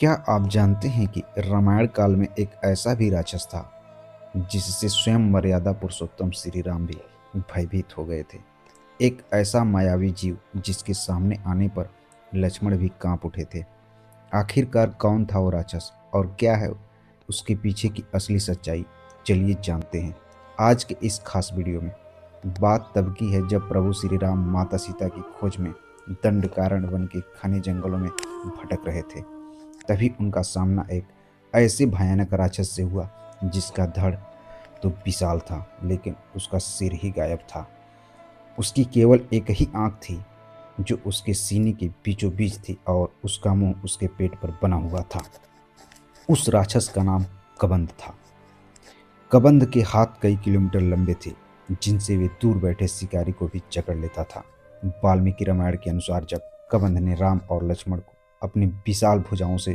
क्या आप जानते हैं कि रामायण काल में एक ऐसा भी राक्षस था जिससे स्वयं मर्यादा पुरुषोत्तम श्री राम भी भयभीत हो गए थे। एक ऐसा मायावी जीव जिसके सामने आने पर लक्ष्मण भी कांप उठे थे। आखिरकार कौन था वो राक्षस और क्या है उसके पीछे की असली सच्चाई? चलिए जानते हैं आज के इस खास वीडियो में। बात तब की है जब प्रभु श्री राम माता सीता की खोज में दंडकारण्य वन के घने जंगलों में भटक रहे थे। तभी उनका सामना एक ऐसे भयानक राक्षस से हुआ जिसका धड़ तो विशाल था, लेकिन उसका सिर ही गायब था। उसकी केवल एक ही आंख थी जो उसके सीने के बीचों बीच थी और उसका मुंह उसके पेट पर बना हुआ था। उस राक्षस का नाम कबंध था। कबंध के हाथ कई किलोमीटर लंबे थे, जिनसे वे दूर बैठे शिकारी को भी जकड़ लेता था। वाल्मीकि रामायण के अनुसार जब कबंध ने राम और लक्ष्मण को अपनी विशाल भुजाओं से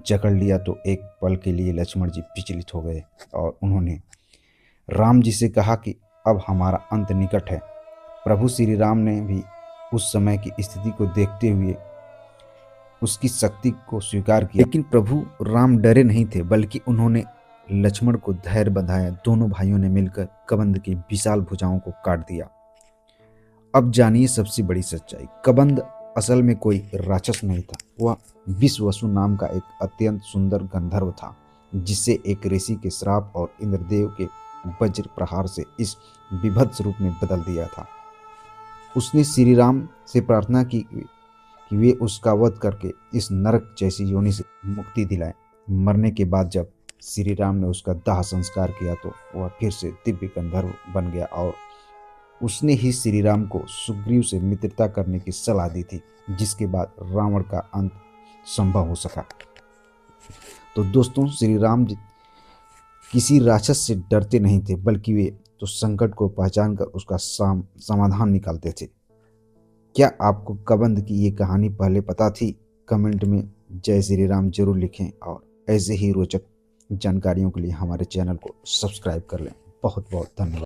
जकड़ लिया तो एक पल के लिए लक्ष्मण जी विचलित हो गए और उन्होंने राम जी से कहा कि अब हमारा अंत निकट है। प्रभु श्री राम ने भी उस समय की स्थिति को देखते हुए उसकी शक्ति को स्वीकार किया, लेकिन प्रभु राम डरे नहीं थे, बल्कि उन्होंने लक्ष्मण को धैर्य बंधाया। दोनों भाइयों ने मिलकर कबंध की विशाल भुजाओं को काट दिया। अब जानिए सबसे बड़ी सच्चाई। कबंध असल में कोई राक्षस नहीं था, वह विश्ववसु नाम का एक अत्यंत सुंदर गंधर्व था, जिसे एक ऋषि के श्राप और इंद्रदेव के वज्र प्रहार से इस विभत्स रूप में बदल दिया था। उसने श्री राम से प्रार्थना की कि वे उसका वध करके इस नरक जैसी योनि से मुक्ति दिलाएं। मरने के बाद जब श्री राम ने उसका दाह संस्कार किया तो वह फिर से दिव्य गंधर्व बन गया और उसने ही श्री राम को सुग्रीव से मित्रता करने की सलाह दी थी, जिसके बाद रावण का अंत संभव हो सका। तो दोस्तों, श्री राम जी किसी राक्षस से डरते नहीं थे, बल्कि वे तो संकट को पहचान कर उसका समाधान निकालते थे। क्या आपको कबंध की ये कहानी पहले पता थी? कमेंट में जय श्री राम जरूर लिखें और ऐसे ही रोचक जानकारियों के लिए हमारे चैनल को सब्सक्राइब कर लें। बहुत बहुत धन्यवाद।